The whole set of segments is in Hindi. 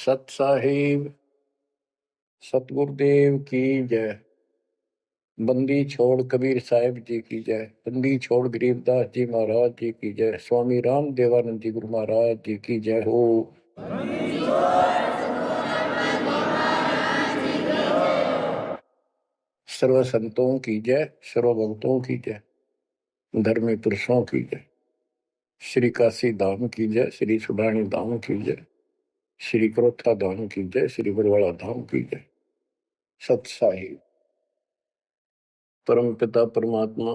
सत साहिब सतगुरुदेव की जय। बंदी छोड़ कबीर साहिब जी की जय। बंदी छोड़ गरीबदास जी महाराज जी की जय। स्वामी राम देवानंद जी गुरु महाराज जी की जय हो। सर्व संतों की जय, सर्व भक्तों की जय, धर्मी पुरुषों की जय। श्री काशी धाम की जय, श्री सुडानी धाम की जय, श्री क्रोथा धाम की जय, श्री बरवाड़ा धाम की जय। सत साहिब परम पिता परमात्मा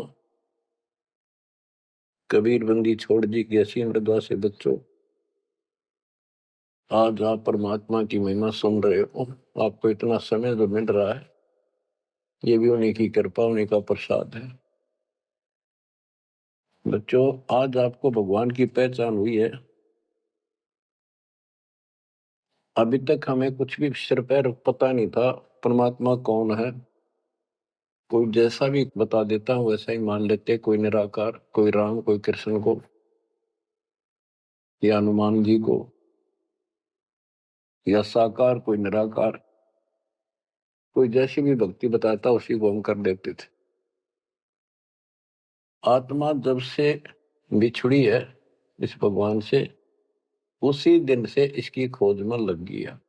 कबीर बंदी छोड़ जी की असीम मृदा से बच्चों, आज आप परमात्मा की महिमा सुन रहे हो। आपको इतना समय जो मिल रहा है, ये भी उन्हीं की कृपा, उन्हीं का प्रसाद है। बच्चों, आज आपको भगवान की पहचान हुई है। अभी तक हमें कुछ भी सिर पैर पता नहीं था परमात्मा कौन है। कोई जैसा भी बता देता हूँ वैसा ही मान लेते, कोई निराकार, कोई राम, कोई कृष्ण को या हनुमान जी को, या साकार कोई निराकार, कोई जैसी भी भक्ति बताता उसी को हम कर देते थे। आत्मा जब से बिछड़ी है इस भगवान से, उसी दिन से इसकी खोज में लग गया।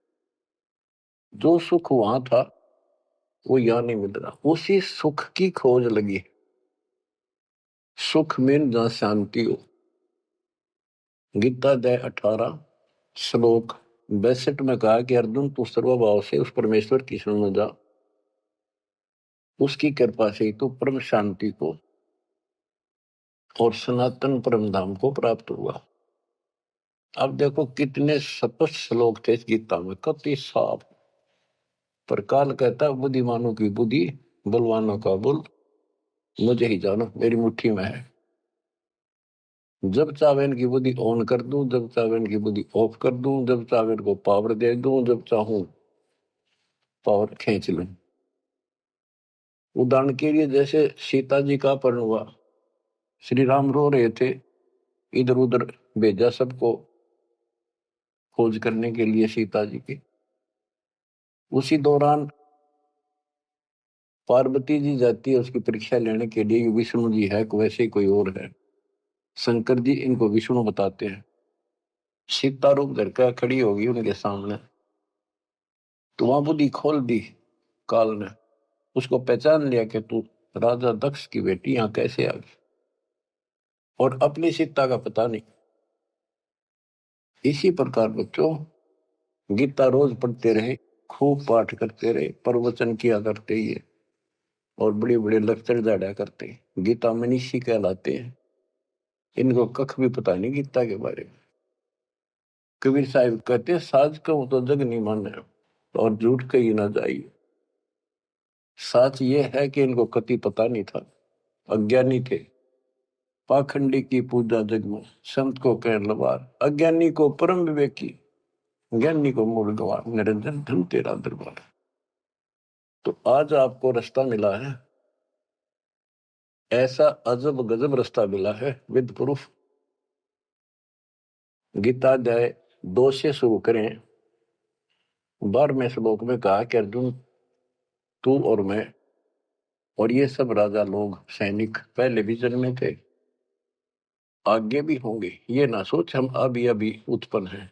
जो सुख वहां था वो यहां नहीं मिल रहा, उसी सुख की खोज लगी। सुख में जहां शांति हो। गीता अध्याय 18 श्लोक 62 में कहा कि अर्जुन, तू सर्वभाव से उस परमेश्वर की शरण में जा, उसकी कृपा से तू परम शांति को और सनातन परम धाम को प्राप्त हुआ। अब देखो कितने स्पष्ट श्लोक थे इस गीता में, कति साफ। पर काल कहता है बुद्धिमानों की बुद्धि, बलवानों का बल मुझे ही जानो, मेरी मुट्ठी में है। जब चाहे इनकी बुद्धि ऑन कर दूं, जब चाहे इनकी बुद्धि ऑफ कर दूं, जब चाहे इनको पावर दे दूं, जब चाहूं पावर खींच लूं। उदाहरण के लिए जैसे सीता जी का अपहरण हुआ, श्री राम रो रहे थे, इधर उधर भेजा सबको खोज करने के लिए सीता जी की। उसी दौरान पार्वती जी जाती है उसकी परीक्षा लेने के लिए, विष्णु जी है वैसे कोई और है। शंकर जी इनको विष्णु बताते हैं। सीता रूप धर कर खड़ी होगी उनके सामने, तो वहां बुद्धि खोल दी काल ने, उसको पहचान लिया कि तू राजा दक्ष की बेटी यहां कैसे आ गई, और अपनी सीता का पता नहीं। इसी प्रकार बच्चों, गीता रोज पढ़ते रहे, खूब पाठ करते रहे, प्रवचन किया करते ही है, और बड़े बड़े लेक्चर झाड़ा करते हैं। गीता मनीषी कहलाते हैं। इनको कख भी पता नहीं गीता के बारे में। कबीर साहिब कहते हैं, साज कहूं तो जग नहीं माने और झूठ कही ना जाइए। सच ये है कि इनको कति पता नहीं था, अज्ञानी थे। पाखंडी की पूजा जग में, संत को कह लवार, अज्ञानी को परम विवेकी, ज्ञानी को मूल गवार, निरंजन धन तेरा दरबार। तो आज आपको रास्ता मिला है, ऐसा अजब गजब रास्ता मिला है विद प्रूफ। गीता अध्याय 2 से शुरू करें। 12वें श्लोक में कहा कि अर्जुन, तू और मैं और ये सब राजा लोग, सैनिक पहले भी जन्मे थे, आगे भी होंगे। ये ना सोच हम अभी अभी उत्पन्न हैं।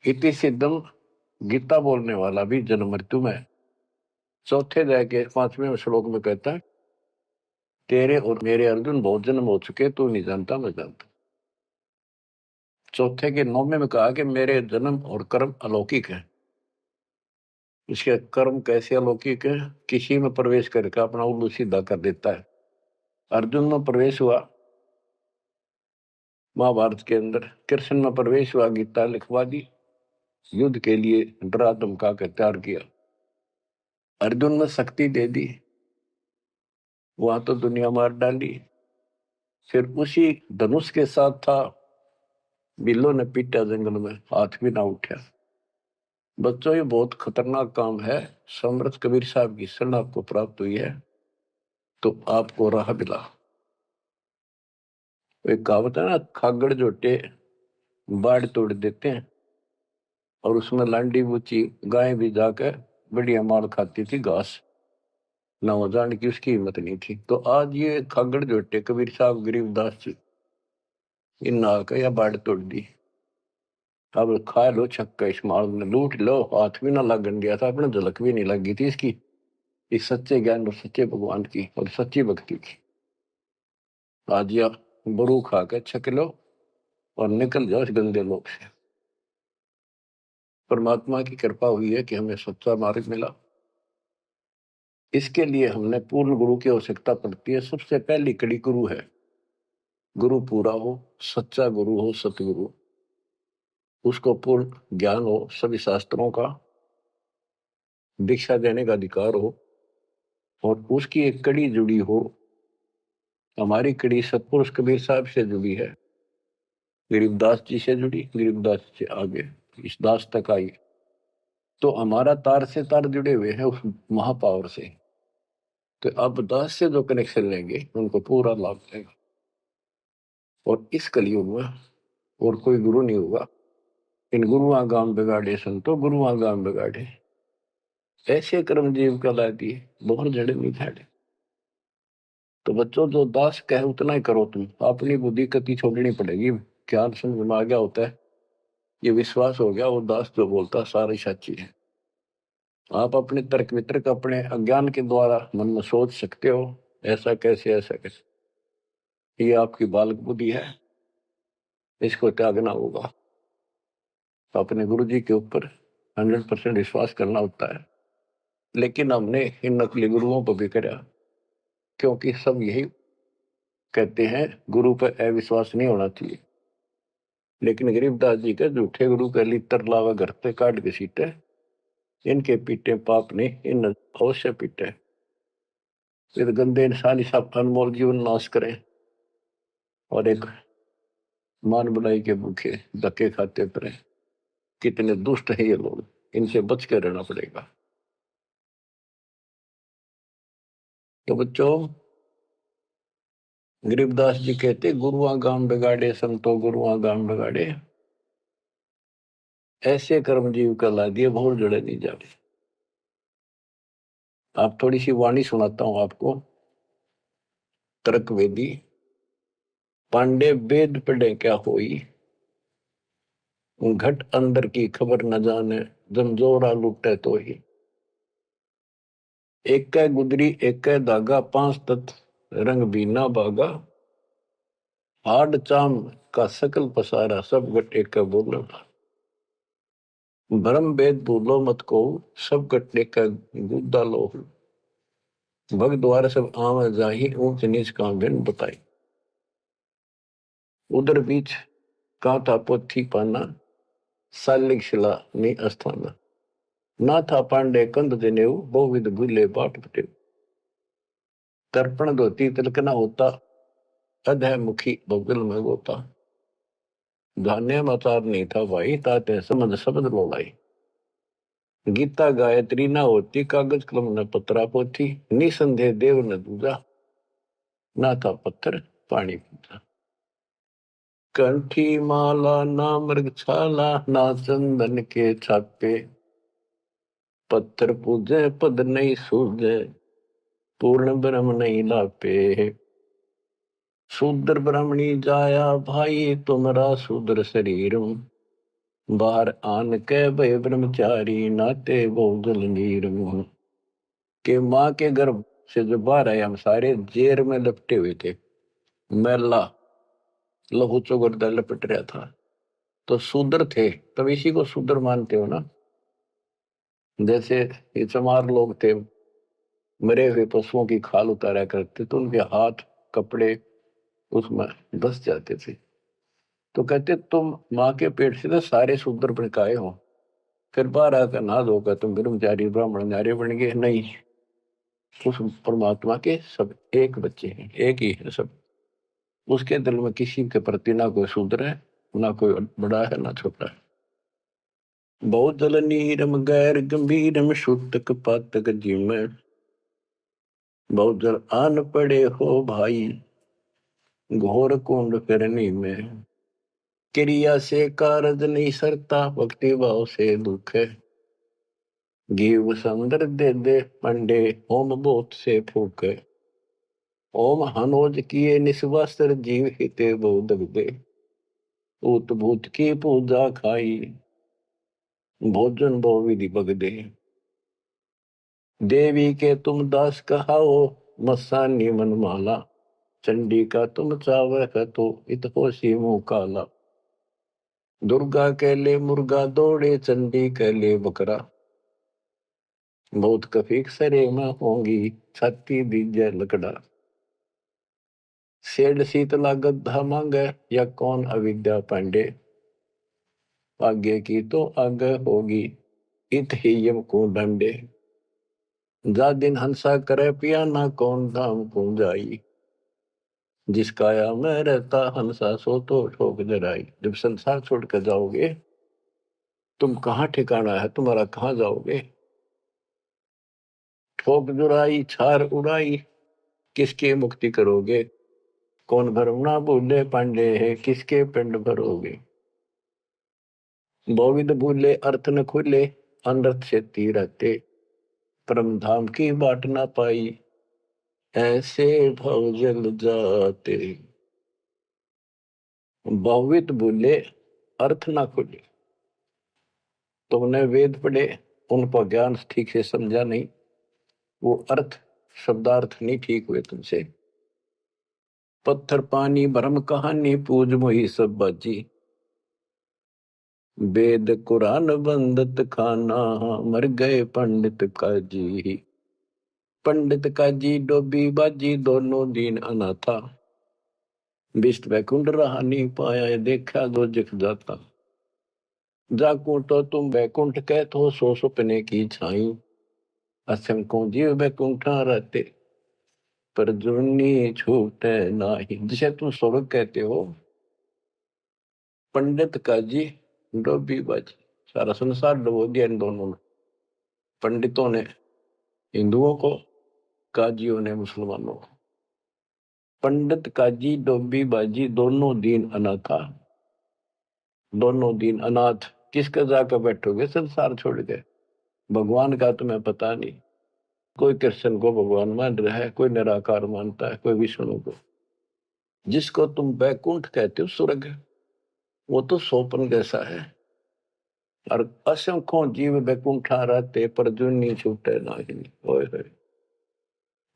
इति सिद्धम, गीता बोलने वाला भी जन्म मृत्यु में। चौथे अध्याय के 5वें श्लोक में कहता है, तेरे और मेरे अर्जुन बहुत जन्म हो चुके, तू नहीं जानता मैं जानता। चौथे के 9वें में कहा कि मेरे जन्म और कर्म अलौकिक है। इसके कर्म कैसे अलौकिक है? किसी में प्रवेश करके अपना उल्लू सीधा कर देता है। अर्जुन में प्रवेश हुआ महाभारत के अंदर, कृष्ण में प्रवेश हुआ, गीता लिखवा दी, युद्ध के लिए डरा धमका कर तैयार किया। अर्जुन में शक्ति दे दी, वहां तो दुनिया मार डाली। फिर उसी धनुष के साथ था, बिल्लो ने पीटा जंगल में, हाथ भी ना उठा। बच्चों, ये बहुत खतरनाक काम है। समर्थ कबीर साहब की शरण आपको प्राप्त हुई है तो आपको राह मिला। एक कहावत है ना, खागड़ जोटे बाढ़ तोड़ देते हैं, और उसमें लांडी बूची गाय भी जाकर बढ़िया माल खाती थी घास, ना वो जान की उसकी हिम्मत नहीं थी। तो आज ये खागड़ जोटे कबीर साहब गरीबदास जी इन आकर या बाढ़ तोड़ दी। अब खा लो छक्का, इस माल ने लूट लो, हाथ भी ना लगन दिया था अपने, झलक भी नहीं लगी थी इसकी, इस सच्चे ज्ञान और सच्चे भगवान की और सच्ची भक्ति की। आज या बरू खा के छक लो और निकल जाओ इस गंदे लोग से। परमात्मा की कृपा हुई है कि हमें सच्चा मार्ग मिला। इसके लिए हमने पूर्ण गुरु की आवश्यकता पड़ती है। सबसे पहली कड़ी गुरु है। गुरु पूरा हो, सच्चा गुरु हो, सतगुरु, उसको पूर्ण ज्ञान हो, सभी शास्त्रों का दीक्षा देने का अधिकार हो, और उसकी एक कड़ी जुड़ी हो। हमारी कड़ी सतपुरुष कबीर साहब से जुड़ी है, गरीबदास जी से जुड़ी, गरीबदास से आगे इस दास तक आई। तो हमारा तार से तार जुड़े हुए हैं उस महापावर से। तो अब दास से जो कनेक्शन लेंगे उनको पूरा लाभ देगा। और इस कलयुग में और कोई गुरु नहीं होगा। इन गुरुआ गाम बिगाड़े संतो, गुरुआ गाम बिगाड़े, ऐसे कर्म जीव कहला दिए, बहुत जड़े नहीं झाड़े। तो बच्चों, जो दास कहे उतना ही करो तुम, अपनी बुद्धि कति छोड़नी पड़ेगी। ज्ञान समझ में आ गया होता है, ये विश्वास हो गया वो दास जो बोलता सारी सच्ची है। आप अपने तर्क वितर्क अपने अज्ञान के द्वारा मन में सोच सकते हो, ऐसा कैसे ऐसा कैसे, ये आपकी बालक बुद्धि है, इसको त्यागना होगा। अपने गुरु जी के ऊपर 100% विश्वास करना होता है। लेकिन हमने इन नकली गुरुओं पर भी करा, क्योंकि सब यही कहते हैं गुरु पर अविश्वास नहीं होना चाहिए। लेकिन गरीबदास जी के झूठे गुरु का लितर लावा घर पे काट के सीटे, इनके पीटे पाप ने इन अवश्य पीटे। फिर गंदे इंसान इस अनमोल जीवन नाश करें और एक मान बुलाई के भूखे धक्के खाते फिरे। कितने दुष्ट है ये लोग, इनसे बच के रहना पड़ेगा। तो बच्चों, गरीबदास जी कहते गुरुआ गाम बिगाड़े संतो, गुरुआ गाम बिगाड़े, ऐसे कर्म जीव का ला दिए, बहुत जड़े नहीं जाते। आप थोड़ी सी वाणी सुनाता हूं आपको। तर्क वेदी, पांडे वेद पढ़े क्या होई, घट अंदर की खबर न जाने, जमजोरा लुटे तो ही। एक कै गुदरी एक कै धागा, पांच तत्व रंग बीना बागा, हाड चाम का सकल पसारा, सब गट एक बोलो। भरम वेद भूलो मत को, सब गट एक गुद्दा लो। भग द्वार सब आम जाही, ऊंच नीच का भिन्न बताई। उधर बीच का था पोथी पाना, सालिक शिला नी अस्थाना। ना था पांडे कंद जनेऊ, बहुविध भूले बाट पटेऊ। तर्पण धोती तिलकना होता, अधय मुखी बगल में गोता। धान्य मचार नहीं था भाई, ताते समझ शब्द बोलाई। गीता गायत्री ना होती, कागज कलम न पत्रा पोथी। निसंदेह देव न दूजा, ना था पत्थर पानी पूजा। कंठी माला ना मृगछाला, ना चंदन के छापे। पत्थर पूजे पद नहीं सूझे, पूर्ण ब्रह्म नहीं लापे। शूद्र ब्राह्मणी जाया भाई, तुमरा शूद्र शरीर। बाहर आन के भय ब्रह्मचारी, नाते बहुजल नीर। के माँ के गर्भ से जो बाहर आए हम सारे जेर में लपटे हुए थे, मैला लहू चौगरदा लपट रहा था। तो शूद्र थे, तब इसी को शूद्र मानते हो ना। जैसे ये चमार लोग थे, मरे हुए पशुओं की खाल उतारा करते, तो उनके हाथ कपड़े उसमें धस जाते थे। तो कहते तुम माँ के पेट से तो सारे शूद्र भड़काए हो, फिर बाहर आकर नहा धोकर तुम ब्रह्मचारी ब्राह्मण नारे बन गए। नहीं, उस परमात्मा के सब एक बच्चे हैं, एक ही है सब। उसके दिल में किसी के प्रति ना कोई शूद्र है, ना कोई बड़ा है ना छोटा है। बहुत जल नीरम गैर गंभीरम, शुद्धक पातक जिम। बहुत जल आन पड़े हो भाई, घोर कुंड फिरनी में। क्रिया से कारज नहीं सरता, भक्ति भाव से दुख है। जीव संदर दे दे पंडे, होम बोत से फूके। ओम हनोज किए निस्वास्त्र, जीव हिते बोध दे। ऊत भूत की पूजा खाई, भोजन भो विधि बगदे। देवी के तुम दास कहाओ, मस्सानी मन माला। चंडी का तुम चावह तो, इत होशी मुंह काला। दुर्गा के ले मुर्गा दौड़े, चंडी के ले बकरा। बहुत कफीक सरे में होंगी, छाती दीजे लकड़ा। सेड शीतला गद्दा मांगे, या कौन अविद्या पांडे। आगे की तो आगे होगी, इत ही यम को डंडे। जा दिन हंसा करे पियाना, कौन धाम को जाई। जिस काया में रहता हंसा, सो तो ठोक जराई। जब संसार छोड़ कर जाओगे, तुम कहाँ ठिकाना है तुम्हारा, कहाँ जाओगे। ठोक जुराई छार उड़ाई, किसकी मुक्ति करोगे। कौन भरम ना भूले पांडे है, किसके पिंड भरोगे। बहुविध भूले अर्थ न खुले, अनर्थ से रहते। परम धाम की बाट ना पाई, ऐसे भव जल जाते। बहुविध भूले अर्थ ना खुले, तुमने वेद पढ़े, उनको ज्ञान ठीक से समझा नहीं, वो अर्थ शब्दार्थ नहीं ठीक हुए तुमसे। पत्थर पानी भरम कहानी, पूज मोही सब बाजी। वेद कुरान बंदत खाना, मर गए पंडित काजी। पंडित काजी डोबी बाजी, दोनों दीन अनाथा। विष्ट वैकुंठ रहा नहीं पाया, देखा दो जख जाता। जाकू तो तुम वैकुंठ कहत हो, सो सुपने की छाई। असंख्यों जीव वैकुंठा रहते, पर जुर्नी छूटे नाही। जिसे तुम स्वर्ग कहते हो, पंडित काजी डोबी बाजी, सारा संसार डुबो दिया इन दोनों ने। पंडितों ने हिंदुओं को, काजियों ने मुसलमानों को। पंडित काजी डोबी बाजी, दोनों दीन अनाथा। दोनों दीन अनाथ, किसका जाकर बैठोगे संसार छोड़ के। भगवान का तुम्हें पता नहीं। कोई कृष्ण को भगवान मान रहा है, कोई निराकार मानता है, कोई विष्णु को। जिसको तुम बैकुंठ कहते हो स्वर्ग, वो तो सोपन जैसा है। और असंख्यों जीव बैकुंठा रहते, पर जुनी छूटे नहीं। ओए होए,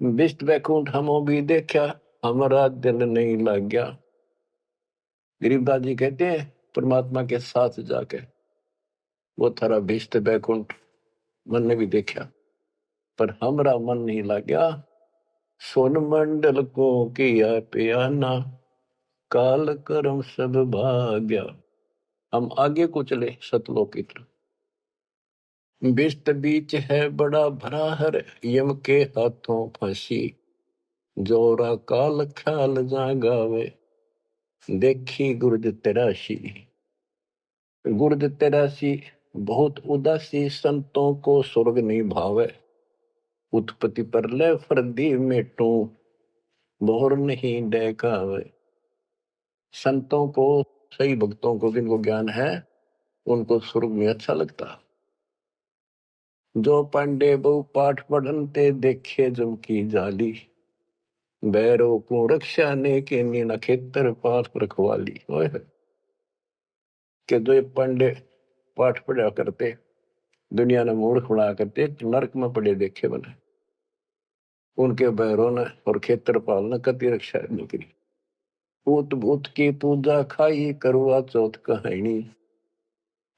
विष्ट बैकुंठ हमो भी देखा, हमारा दिल नहीं लग गया। गरीबदास जी कहते हैं, परमात्मा के साथ जाके वो थारा विष्ट बैकुंठ मन ने भी देखा, पर हमारा मन नहीं लग गया। सोन मंडल को किया पियाना, काल कर्म सब भाग्या। हम आगे को चले सतलोक की तरफ। विष्ट बीच है बड़ा भरा हर, यम के हाथों फांसी। जोरा काल ख्याल जागावे, देखी गुर्द तेरासी। गुर्द तेरासी, बहुत उदासी, संतों को स्वर्ग नहीं भावे। उत्पत्ति पर ले फर्दी मेटू, बोर नहीं देखावे। संतों को, सही भक्तों को, जिनको ज्ञान है, उनको स्वर्ग में अच्छा लगता। जो पांडे बहु पाठ पढ़नते, देखे जम की जाली। बैरों को रक्षा ने के नीना, खेतर पास रखवाली। के जो ये पांडे पाठ पढ़ा करते, दुनिया ने मूर्ख बना करते, नरक में पड़े देखे बने। उनके बैरों ने और खेत्रपाल ने कति रक्षा नहीं करी। पूत भूत की पूजा खाई, करवा चौथ कहानी।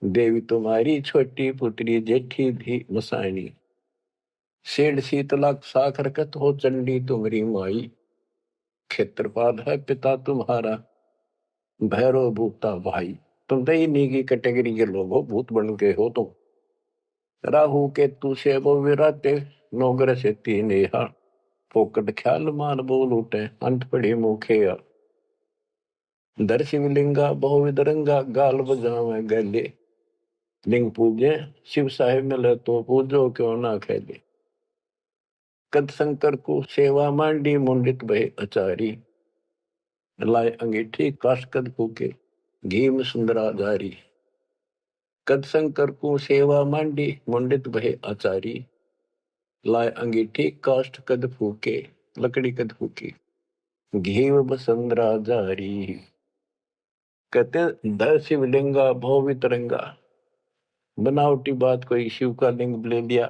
देवी तुम्हारी छोटी पुत्री, जेठी भी मसायनी। सेठ शीतला साखर कत हो, चंडी तुम्हारी माई। क्षेत्रपाल है पिता तुम्हारा, भैरव भूता भाई। तुम तो इन्हीं की कैटेगरी के लोग हो, भूत बन के हो तुम। राहु के तू से वो विराते, नौगर से तीन नेहा। पोकट ख्याल मान बोल उठे, अंत पड़ी मुखे। दर शिवलिंगा बहुविध रंगा, गाल बजावे गले। लिंग पूजे शिव साहेब मिले, तो पूजो क्यों ना खेले। कद शंकर को सेवा मांडी, मुंडित भय अचारी। लाए अंगीठी काश कद फूके, घी में सुंदरा जारी। कद शंकर को सेवा मांडी, मुंडित भय आचारी। लाए अंगीठी काष्ठ कद फूके, लकड़ी कद फूकी। घी बसंदरा जारी। कहते दय शिवलिंगा भव वितरंगा। बनावटी बात, कोई शिव का लिंग ले लिया,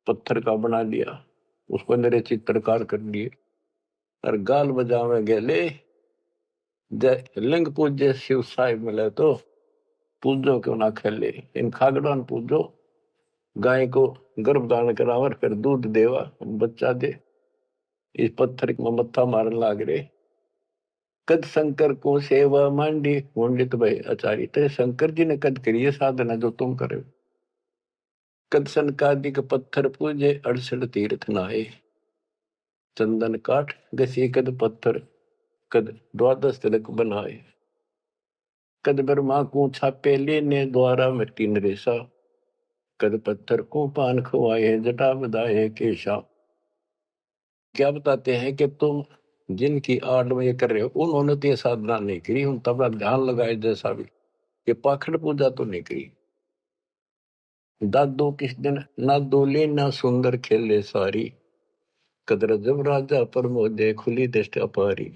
पत्थर का बना लिया, उसको मेरे चित्रकार कर लिए और गाल बजावे गेले। जय लिंग पूज्य शिव साहिब मिले तो पूजो क्यों ना खेले। इन खागड़ों ने पूजो, गाय को गर्भदान करावर, फिर दूध देवा, बच्चा दे। इस पत्थर में मत्था मारन लाग रहे। कद शंकर को सेवा मांडी, मुंडित भय आचारी। तेरे शंकर जी ने कद करी है साधना जो तुम करे। कद सनकादिक पत्थर पूजे, 68 तीर्थ नहाए। चंदन काठ घसी कद पत्थर, कद 12 तिलक बनाए। कद ब्रह्मा को छापे लेने, द्वारा मिट्टी नरेसा। कद पत्थर को पान खवाए, जटा बधाए केशा। क्या बताते हैं कि तुम जिनकी आड़ में ये कर रहे हो, उन्होंने तो ये साधना नहीं करी, उन तबला ध्यान लगाए जैसा भी, ये पाखंड पूजा तो नहीं करी। दादो किस दिन ना दोले ना सुंदर खेले सारी। कदर जब राजा प्रमोदे, खुली दृष्टि अपारी।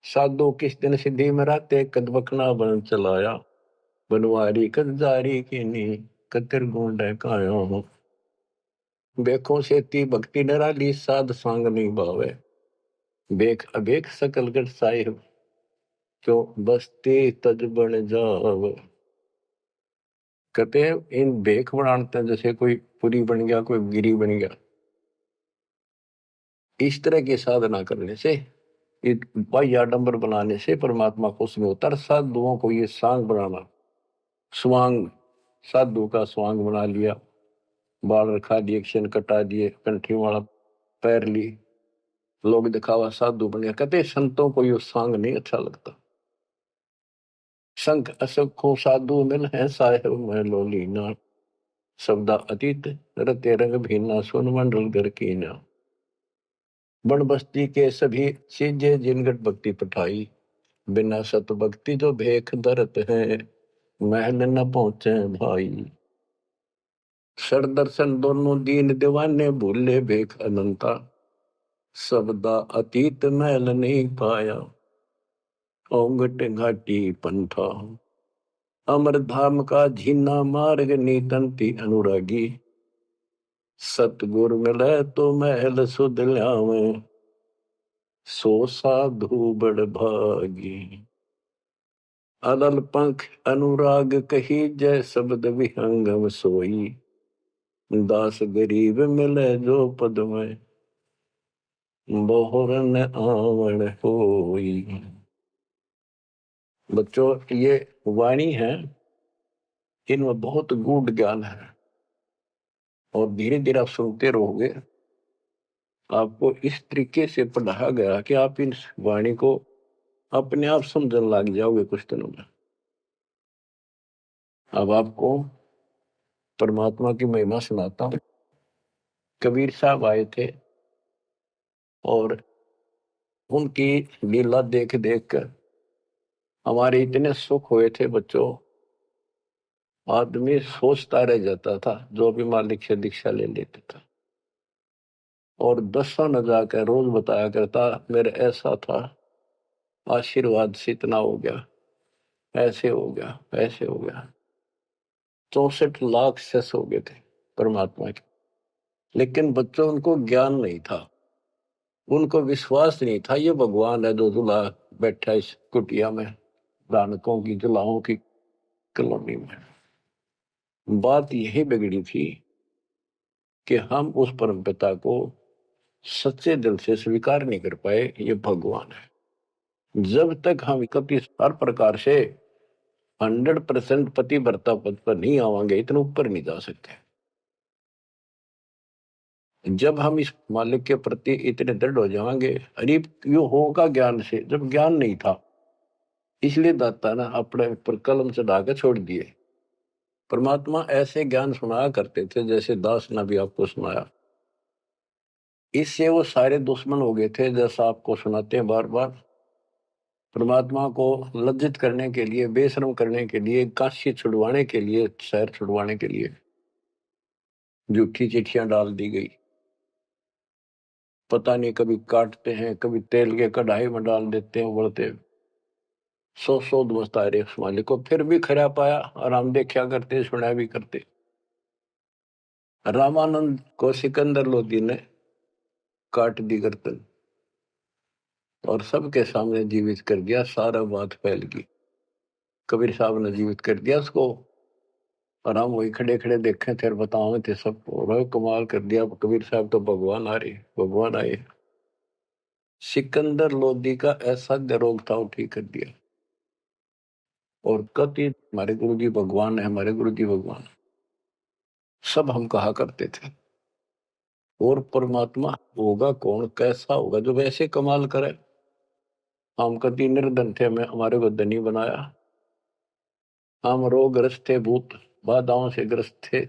साधु किस दिन सिद्धि में राते, कद बकना बन चलाया। बनवारी कद जारी की नी, कतिर गुंड कायो। बेखों से ती भक्ति निराली, साध सांग नहीं भावे। बेख अबेख सकल गढ़ साहिब, क्यों बसते तज बन जाव। कहते हैं इन बेख बनाते हैं, जैसे कोई पुरी बन गया, कोई गिरी बन गया। इस तरह की साधना करने से, बाह्य आडंबर बनाने से परमात्मा खुश नहीं होता। साधुओं को ये सांग बनाना, स्वांग, साधु का स्वांग बना लिया, बाल रखा दिए, क्षण कटा दिए, कंठी वाला पैर ली, लोग दिखावा साधु बन गया। कहते संतों को ये सांग नहीं अच्छा लगता। संख असंख्यों साधु मिल है, साहेब मैं लोलीना। शब्दा अतीत रते रंग भीना, सुन मंडल घर कीना। बन बस्ती के सभी सीजे, जिनगट भक्ति पठाई। बिना सत भक्ति जो भेख दरत है, महल न पहुंचे भाई। सर दर्शन दोनों दीन दीवाने, भूले भेख अनंता। शब्दा अतीत महल नहीं पाया, ओंगट घाटी पंथा। अमर धाम का झीना मार्ग, नीतंती अनुरागी। सतगुर मिले तो महल सुध ल्यावे, सो साधु बड़ भागी। अदल पंख अनुराग कही, जय शब्द विहंगम सोई। दास गरीब मिले जो पद में, बहुरन आवण होई। बच्चों, ये वाणी है, इनमें बहुत गूढ़ ज्ञान है और धीरे धीरे आप सुनते रहोगे। आपको इस तरीके से पढ़ाया गया कि आप इन वाणी को अपने आप समझने लग जाओगे कुछ दिनों में। अब आपको परमात्मा की महिमा सुनाता हूं। कबीर साहब आए थे और उनकी लीला देख देख कर हमारे इतने सुख हुए थे बच्चों। आदमी सोचता रह जाता था जो भी मालिक से दीक्षा ले लेता था, और दसों न जाकर रोज बताया करता, मेरे ऐसा था, आशीर्वाद से इतना हो गया, ऐसे हो गया, ऐसे हो गया। 64 लाख सेस हो गए थे परमात्मा के। लेकिन बच्चों, उनको ज्ञान नहीं था, उनको विश्वास नहीं था ये भगवान है जो जुला बैठा इस कुटिया में, दानकों की जुलाहों की कॉलोनी में। बात यही बिगड़ी थी कि हम उस परम पिता को सच्चे दिल से स्वीकार नहीं कर पाए, ये भगवान है। जब तक हम इकतीस हर प्रकार से 100% पतिव्रता पद पर नहीं आवांगे, इतने ऊपर नहीं जा सकते। जब हम इस मालिक के प्रति इतने दृढ़ हो जाएंगे, अरे यो होगा ज्ञान से, जब ज्ञान नहीं था इसलिए दाता ना अपने ऊपर कलम चढ़ा के छोड़ दिए। परमात्मा ऐसे ज्ञान सुनाया करते थे, जैसे दास ने भी आपको सुनाया। इससे वो सारे दुश्मन हो गए थे, जैसा आपको सुनाते हैं बार बार। परमात्मा को लज्जित करने के लिए, बेशरम करने के लिए, काशी छुड़वाने के लिए, शहर छुड़वाने के लिए झूठी चिट्ठियां डाल दी गई। पता नहीं, कभी काटते हैं, कभी तेल के कढ़ाई में डाल देते हैं उबलते। सौ दोस्त आए उस मालिक को, फिर भी खरा पाया और हम देखा करते, सुना भी करते। रामानंद को सिकंदर लोधी ने काट दी गर्दन और सबके सामने जीवित कर दिया। सारा बात फैल गई। कबीर साहब ने जीवित कर दिया उसको और हम वही खड़े खड़े देखे थे और बताओ थे सबको। कमाल कर दिया, कबीर साहब तो भगवान आ रहे, भगवान आए। सिकंदर लोधी का ऐसा रोग था, वो ठीक कर दिया। और कति हमारे गुरु जी भगवान है, हमारे गुरु जी भगवान, सब हम कहा करते थे। और परमात्मा होगा कौन, कैसा होगा जो वैसे कमाल करे। हम कति निर्धन थे, हमें हमारे को धनी बनाया। हम रोगग्रस्त थे, भूत बाधाओं से ग्रस्त थे,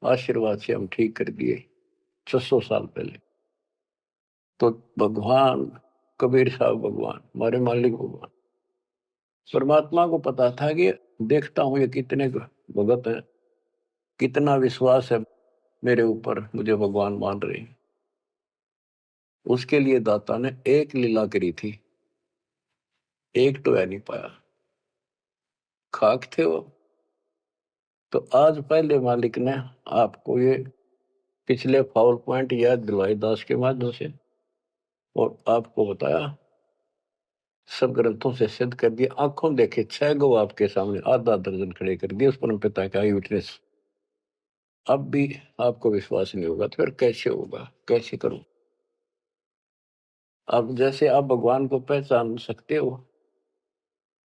आशीर्वाद से हम ठीक कर दिए 600 साल पहले। तो भगवान कबीर साहब भगवान, हमारे मालिक भगवान। परमात्मा को पता था कि देखता हूं ये कितने भगत हैं, कितना विश्वास है मेरे ऊपर, मुझे भगवान मान रहे हैं। उसके लिए दाता ने एक लीला करी थी, एक तो है नहीं पाया, खाक थे वो। तो आज पहले मालिक ने आपको ये पिछले फाउल पॉइंट याद दिलवाई दास के माध्यम से, और आपको बताया, सब ग्रंथों से सिद्ध कर दिया। आंखों देखे 6 गो आपके सामने, आधा दर्जन खड़े कर दिए उस परम पिता का विटनेस। अब भी आपको विश्वास नहीं होगा तो फिर कैसे होगा, कैसे करूं। अब जैसे आप भगवान को पहचान सकते हो,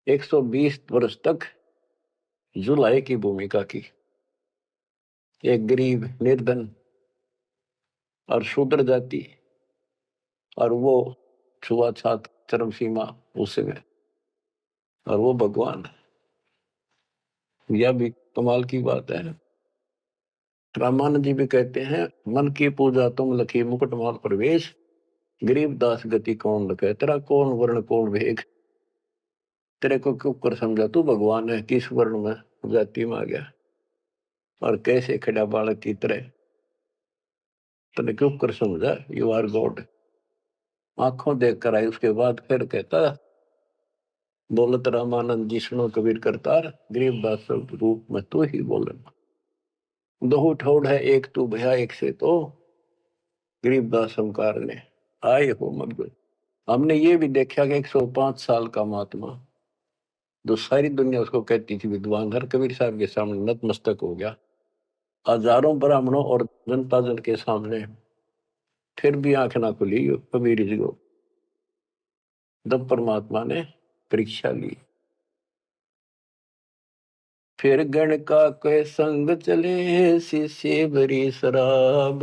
120 वर्ष तक जुलाई की भूमिका की, एक गरीब निर्धन और शूद्र जाति, और वो छुआछात चरम सीमा उसमें, और वो भगवान। यह भी कमाल की बात है। रामानंद जी भी कहते हैं, मन की पूजा तुम लखी मुकुटमाल प्रवेश, गरीब दास गति कौन लखे, तेरा कौन वर्ण कौन वेग। तेरे को क्यों कर समझा तू भगवान है, किस वर्ण में जाति में आ गया और कैसे खड़ा बालक की तरह, तेने क्यों कर समझा, यू आर गॉड। आंखों देख कर आई। उसके बाद फिर कहता, बोलत रामानंद जी सुनो कबीर करतार, गरीबदास रूप में तू ही बोलना। दो ठोड़ है एक तू भया एक से, तो गरीबदास हमकार ने आए हो मगन। हमने ये भी देखा कि 105 साल का महात्मा, जो सारी दुनिया उसको कहती थी विद्वान, हर कबीर साहब के सामने नतमस्तक हो गया। हजारों ब्राह्मणों और जनता जन के सामने फिर भी आंख ना खुली कबीर जी को। तब परमात्मा ने परीक्षा ली। फिर गण का के संग चले, शिष्य भरी शराब,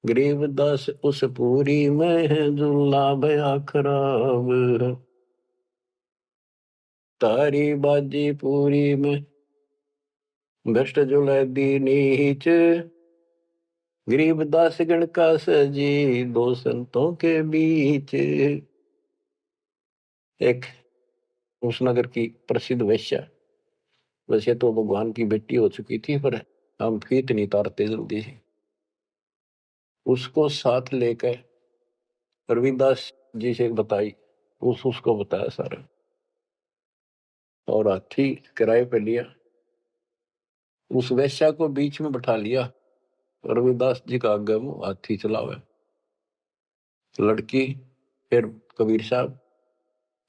गरीबदास उस पूरी में जुल्ला भया खराब। तारी बाजी पूरी में भ्रष्ट जुलै दी नीच, गरीबदास गण का सजी दो संतों के बीच। एक उस नगर की प्रसिद्ध वेश्या, वैसे तो भगवान की बेटी हो चुकी थी, पर हम फीत नहीं तारते जल्दी से, उसको साथ लेकर रविदास जी से बताई, उसको बताया सारा, और हाथी किराए पे लिया, उस वेश्या को बीच में बैठा लिया, रविदास जी का आगे में हाथी चलावे। लड़की फिर कबीर साहब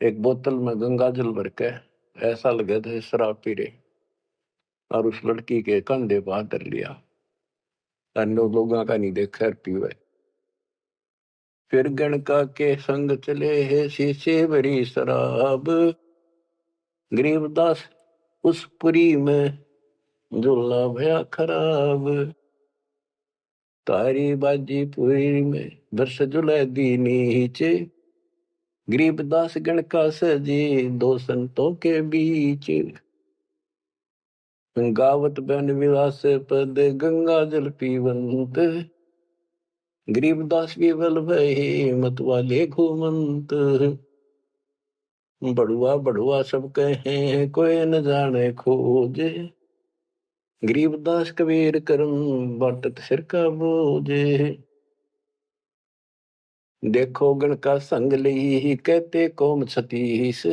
एक बोतल में गंगा जल भर के, ऐसा लगे थे शराब पी रहे, और उस लड़की के कंधे पर हाथ धर लिया, अन्य लोगों का नहीं देखा पीवे। फिर गणका के संग चले है शीशे भरी शराब, गरीबदास उस पुरी में झूला भया खराब। तारी बाजी पुरी में वर्ष जुलै दी नीचे, गरीबदास गण का सजी दो संतों के बीच। गावत बन विलास पद गंगा जल पीवंत, गरीबदास विवल भय मत वाले घूमंत। बड़ुआ बड़ुआ सब कहे कोई न जाने खोज, गरीबदास कबीर करम बाटत सिर का बोझ। देखो गण का संग ली कहते कौम छतीस,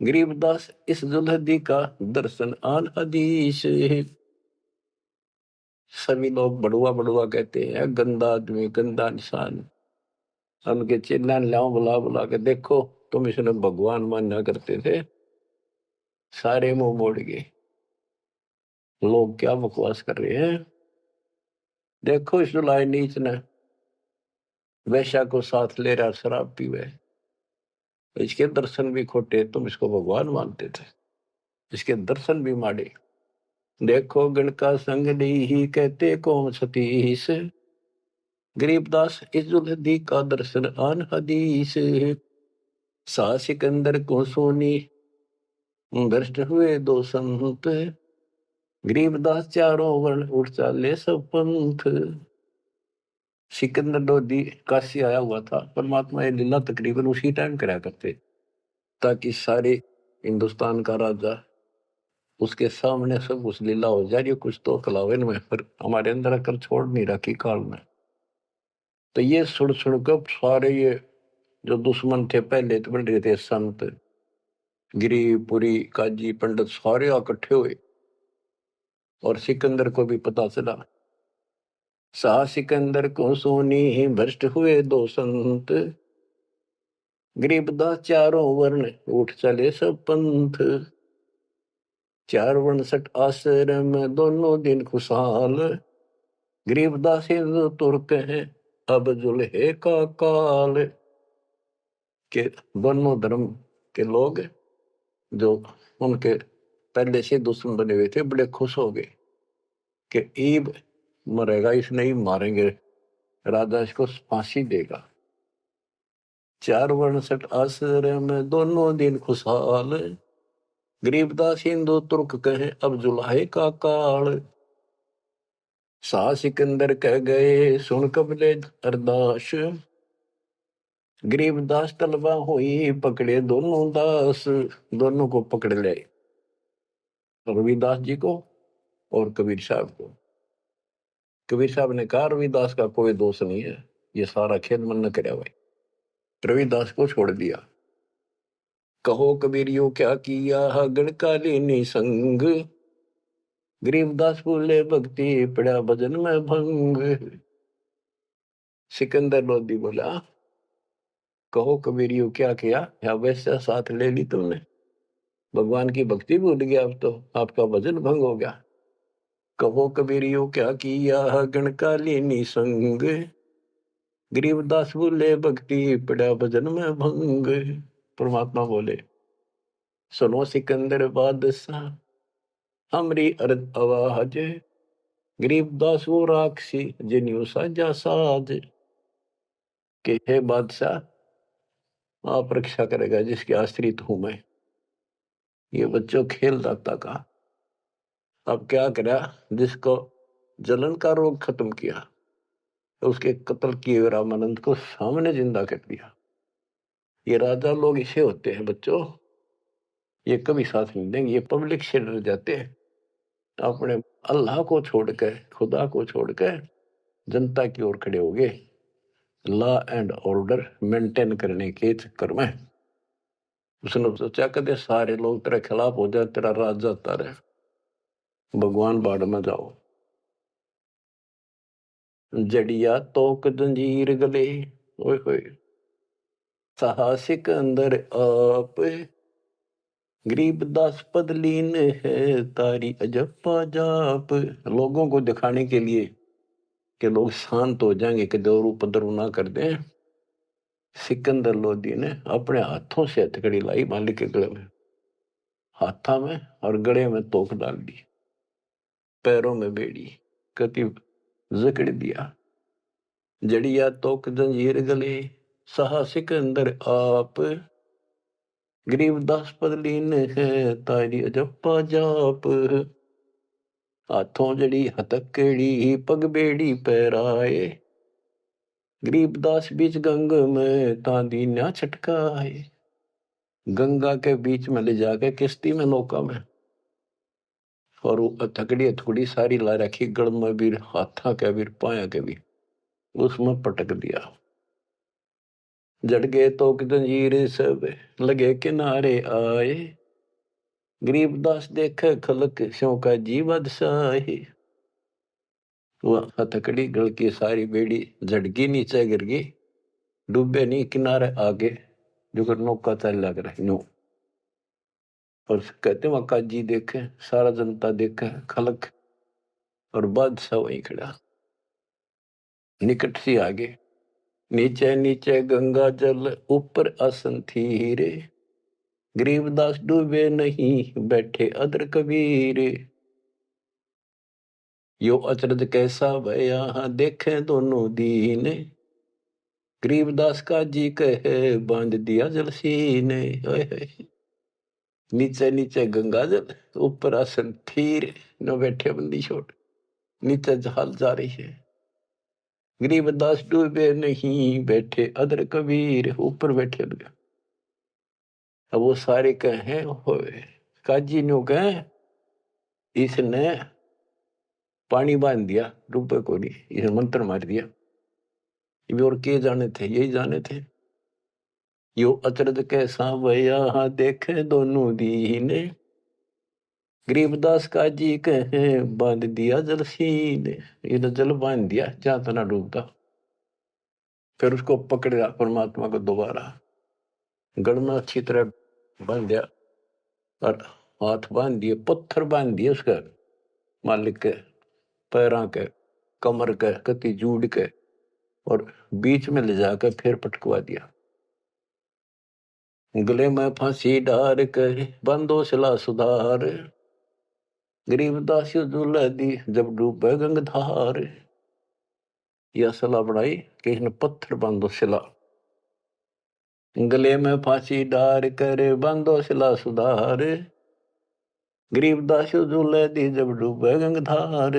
गरीबदास इस जुल्हदी का दर्शन आन हदीस। सभी लोग बड़ुआ बड़ुआ कहते हैं, गंदा आदमी गंदा इंसान। उनके चिल्ला लाओ बुला बुला के, देखो तुम इसने भगवान माना करते थे, सारे मुंह मोड़ गए। लोग क्या बकवास कर रहे हैं। देखो इस जुलाई नीच ने वैश्या को साथ ले रहा शराब पीवे, इसके दर्शन भी खोटे, तुम इसको भगवान मानते थे, इसके दर्शन भी माड़े। देखो गण का संग ही कहते कौन सतीश, गरीबदास इजुल्दी का दर्शन आन हदीस। सा सिकंदर को सोनी भ्रष्ट हुए दो संत, गरीबदास चारों वर्ण उठ चाले सब पंथ। सिकंदर लोधी काशी आया हुआ था, परमात्मा ये लीला तकरीबन उसी टाइम करा करते, ताकि सारे हिंदुस्तान का राजा उसके सामने सब उस लीला हो जा रही, कुछ तो कलावन में, पर हमारे अंदर अकल छोड़ नहीं रखी काल में। तो ये सुन सुनकर सारे ये जो दुश्मन थे पहले तो बन रहे थे, संत गिरिपुरी काजी पंडित सारे इकट्ठे हुए, और सिकंदर को भी पता चला। सा सिकंदर को सोनी भ्रष्ट हुए दो संत, गरीबदास चारों वर्ण उठ चले सब पंथ। चार वर्ण सठ आश्रम दोनों दिन खुशहाल, गरीबदास हिंदू तुर्क है अब जुल्हे का काल। के दोनों धर्म के लोग जो उनके पहले से दुश्मन बने हुए थे, बड़े खुश हो गए कि ईब मरेगा, इसने ही मारेंगे, राजा इसको फांसी देगा। चार वर्ण सठ आश्रम दोनों दिन खुशहाल, गरीबदास हिंदू तुर्क कहे अब जुल्हे का काल। सा सिकंदर कह गए सुन कबले अरदास, गरीबदास तलबा हुई पकड़े दोनों दास। दोनों को पकड़ ले, रविदास जी को और कबीर साहब को। कबीर साहब ने कहा रविदास का कोई दोष नहीं है, ये सारा खेल मन न करे भाई। रविदास को छोड़ दिया। कहो कबीरियो क्या किया गणकालीनी संग, गरीबदास बोले भक्ति पड़ा भजन में भंग। सिकंदर लोधी बोला कहो कबीरियो क्या किया, या वैसा साथ ले ली तुमने, भगवान की भक्ति भूल गया, अब तो आपका भजन भंग हो गया। कहो कबीरियो क्या किया गणकालीनी संग, गरीबदास बोले भक्ति पड़ा भजन में भंग। परमात्मा बोले सुनो सिकंदर बादशाह हमरी अर्ज आवाज, गरीबदास वो राक्षसी जिन्यू साजा साज। के हे बादशाह आप रक्षा करेगा जिसके आश्रित हूं मैं। ये बच्चों खेल दाता का, अब क्या करा, जिसको जलन का रोग खत्म किया, तो उसके कत्ल किए रामानंद को सामने जिंदा कर दिया। ये राजा लोग इसे होते हैं बच्चों, ये कभी साथ नहीं देंगे, ये पब्लिक से डर जाते हैं, अपने अल्लाह को छोड़कर खुदा को छोड़कर जनता की ओर खड़े हो गए, लॉ एंड ऑर्डर मेंटेन करने के चक्कर में। उसने सोचा कदे सारे लोग तेरे खिलाफ हो जाए, तेरा राज जाता रहे, भगवान बाढ़ में जाओ। जड़िया तोक जंजीर गले, ओए होए साहसिक अंदर आप, गरीबदास पद लीन है तारी अजप्पा जाप। लोगों को दिखाने के लिए कि लोग शांत हो जाएंगे, कि दौर उपद्र ना कर दें, सिकंदर लोधी ने अपने हाथों से हथकड़ी लाई मालिक के गले में, हाथा में और गले में तोक डाल दी, पैरों में बेड़ी कति जकड़ दिया। जड़िया तोक जंजीर गले सहा सिकंदर आप, गरीबदास पद लीन है तारी अजप्पा जाप। हाथों जड़ी हथकड़ी पग बेड़ी पैराए, गरीबदास बीच गंग में तांदी ना छटकाए। गंगा के बीच में ले जाके किश्ती में नौका में, और वो थकड़ी थोड़ी सारी ला रखी, गड़ में भी, हाथा के भी, पाया के भी, उसमें पटक दिया। जड़ गए तो जंजीर सब लगे किनारे आए, गरीबदास देखे खलक स्यों का जी बादशाही। वह हथकड़ी गल की सारी बेड़ी झटकी, नीचे गिर गई, डूबे नहीं, किनारे आगे जो नौका चल लग रहा नो। और कहते वहां काजी देखे, सारा जनता देखे, खलक, और बादशाह वहीं खड़ा निकट सी आगे। नीचे नीचे गंगा जल ऊपर आसन थी रे, गरीबदास डूबे नहीं बैठे अदर कबीर। यो अचरज कैसा भया देखे दोनों दीन, गरीबदास का जी कहे बांध दिया जल सीने। नीचे नीचे गंगा जल ऊपर आसन थीर, न बैठे बंदी छोड़, नीचे जहाल जा रही है। गरीबदास डूबे नहीं बैठे अदर कबीर, ऊपर बैठे गया। अब वो सारे कहे काजी ने कहे इसने पानी बांध दिया, डूबे को नहीं, इसने मंत्र मार दिया। और के जाने थे, यही जाने थे। यो अचरज कैसा भया देखे दोनों दीने, गरीबदास का जी कहे बांध दिया जल सीने। ये तो जल बांध दिया जहां तना डूबता। फिर उसको पकड़ा परमात्मा को दोबारा, गढ़ में अच्छी तरह बांध दिया, और हाथ बांध दिए, पत्थर बांध दिए उसका, मालिक के पैरों के, कमर के, कति जूड़ के, और बीच में ले जाकर फिर पटकवा दिया। गले में फांसी डार कर बंदो सिला सुधार, गरीबदास दुल्ला दी जब डूबे गंगधार। यह सलाह बढ़ाई कि इसने पत्थर बांधो सिला, गले में फांसी डार कर बांधो सिला सुधार, गरीबदास दुल्ला दी जब डूबे गंगधार।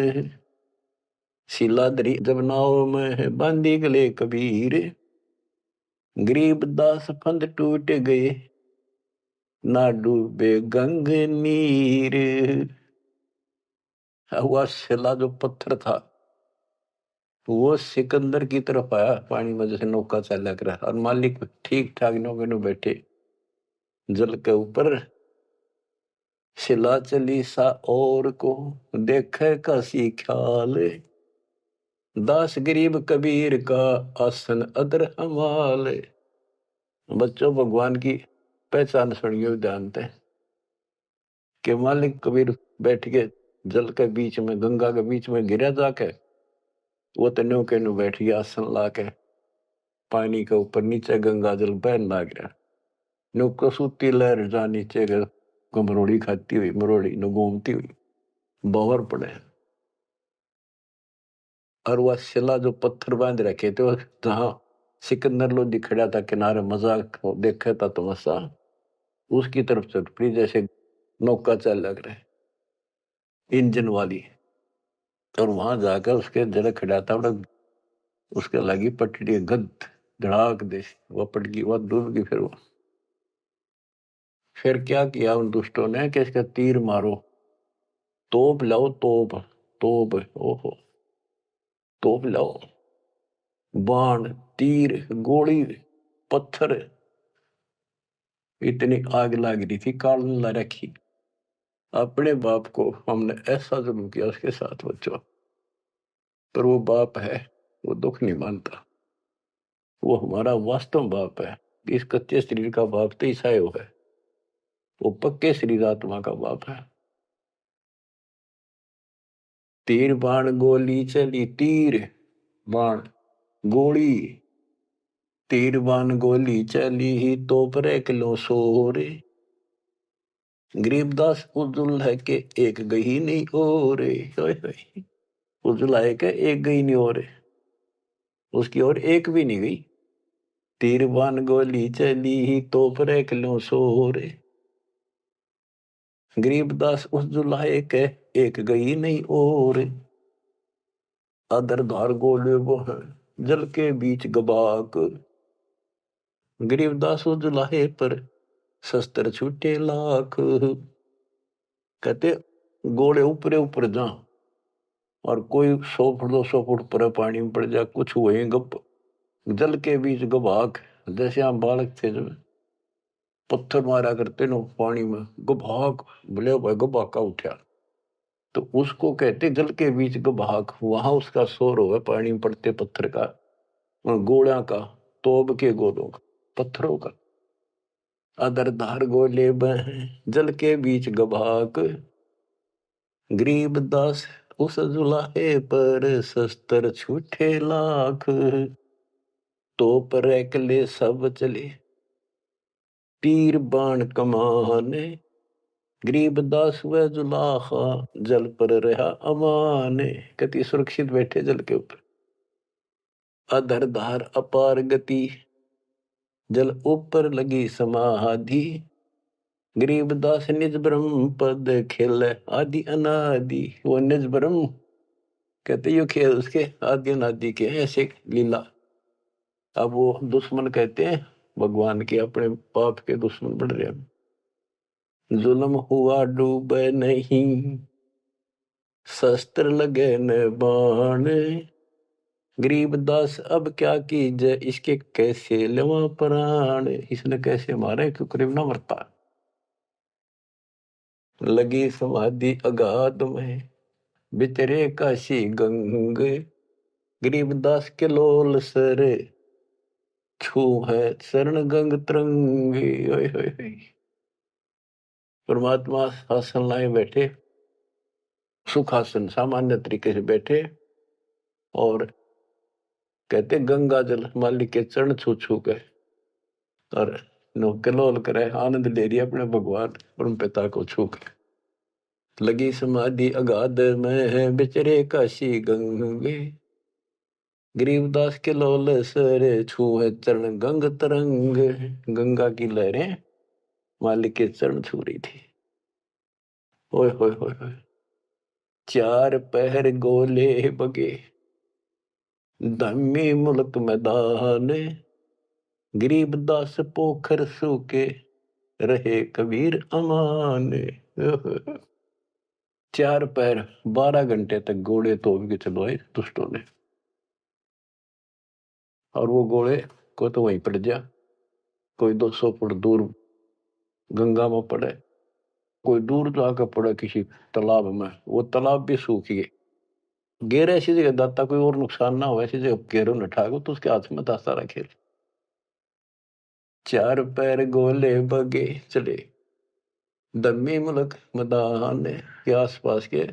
शिलाधरी जब नाव में बांधी गले कबीर, गरीबदास फंद टूट गए ना डूबे गंग नीर। हुआ शिला जो पत्थर था वो सिकंदर की तरफ आया पानी में, जैसे नौका चला कर, और मालिक ठीक ठाक नौके में बैठे जल के ऊपर। शिला चली सा और को देखे कासी ख्याल, दास गरीब कबीर का आसन अदर हमाल। बच्चों, भगवान की पहचान सुनियो जानते हैं कि मालिक कबीर बैठ के जल के बीच में, गंगा के बीच में गिरा जाके, वो तो नौके नु बैठ गया आसन ला के, पानी के ऊपर नीचे गंगा जल बहन लाग रहा। नौका सूती लहर जा नीचे मरोड़ी खाती हुई, मरोड़ी न घूमती हुई बाहर पड़े। और वह शिला जो पत्थर बांध रखे थे, जहां सिकंदर लोधी खड़ा था किनारे, मजाक देखा था तमाशा, उसकी तरफ चल पड़ी, जैसे नौका चल लग रहे इंजन वाली। और वहां जाकर उसके जरा खड़ा था, उसके लगी पटड़ी गद धड़ाक दे, वह पट गई, वह डूब गई। फिर क्या किया उन दुष्टों ने कि इसका तीर मारो, तोप लाओ, तोप तोप, ओहो तोप लाओ, बाण, तीर, गोली, पत्थर, इतनी आग लग रही थी, काल ला रखी। अपने बाप को हमने ऐसा जुल्म किया उसके साथ बच्चों, पर वो बाप है, वो दुख नहीं मानता, वो हमारा वास्तव बाप है। इस कच्चे शरीर का बाप तो ईसायो है, वो पक्के शरीर आत्मा का बाप है। तीर बाण गोली चली, तीर बाण गोली, तीर बाण गोली चली ही तो पर किलो सोरे, गरीबदास उजुल है के एक गही नहीं और, उजुल है के एक गही नहीं और, उसकी और एक भी नहीं गई। तीर बाण गोली चली ही तो पर किलो सोरे, गरीबदास उस जुलाए के एक गई नहीं और, अदर धार गोले वो है जल के बीच गबाक, गरीबदास उस जुलाहे पर शस्त्र छूटे लाख। कहते गोले ऊपरे ऊपर जा और कोई 100 फुट 200 फुट पर पानी में पड़ जा, कुछ हुए गप जल के बीच गवाक। जैसे हम बालक थे जब पत्थर मारा करते नो पानी में, गभाक बोले भाई गभाका उठा, तो उसको कहते जल के बीच गभाक। वहां उसका शोर होगा पानी में पड़ते पत्थर का, गोला का, तोब के गोलों का, पत्थरों का। अदर धार गोले बह जल के बीच गभाक, गरीब दास उस जुलाहे पर शस्त्र छूटे लाख। तो पर एकले सब चले तीर बाण कमाने, गरीब दास व जुलाहा जल पर रहा अमाने। कति सुरक्षित बैठे जल के ऊपर। अधर धार अपार गति जल ऊपर लगी समाधि, गरीब दास निज ब्रह्म पद खेल आदि अनादि। वो निज ब्रह्म कहते यो खेल उसके आदि अनादि के ऐसे लीला। अब वो दुश्मन कहते हैं भगवान के, अपने पाप के दुश्मन बढ़ रहे हैं। जुल्म हुआ डूब नहीं शस्त्र लगे न बाण, गरीब दास अब क्या कीजिए इसके कैसे लेवा प्राण। इसने कैसे मारे क्यों करीब ना मरता। लगी समाधि अगाध में बितरे काशी गंग, गरीब दास के लोल सर छू है शरण गंग तरंगे। परमात्मा आसन लाए बैठे, सुखासन सामान्य तरीके से बैठे और कहते गंगा जल मालिक के चरण छू छू के और कलोल करे, आनंद ले रही अपने भगवान परम पिता को छू के। लगी समाधि अगाध में है बिचरे काशी गंगे, गरीबदास के लोल सर छू है चरण गंग तरंग। गंगा की लहरें मालिक के चरण छू रही थी। ओए होए होए होए। चार पहर गोले बगे धम्मी मुल्क मैदान, गरीबदास पोखर सूके रहे कबीर अमान। 4 पैर 12 घंटे तक घोड़े तोड़ के चलवाए दुष्टों ने, और वो घोड़े को तो वहीं पड़ जा, कोई 200 फुट दूर गंगा में पड़े, कोई दूर जाकर पड़े किसी तालाब में, वो तालाब भी सूख गए। गेर ऐसी जगह दाता कोई और नुकसान ना हो, ऐसी जगह गेरों न ठाको तो उसके हाथ में दाता रखे। 4 पैर गोले बगे चले दम्मी मुल्क मैदान के आसपास के,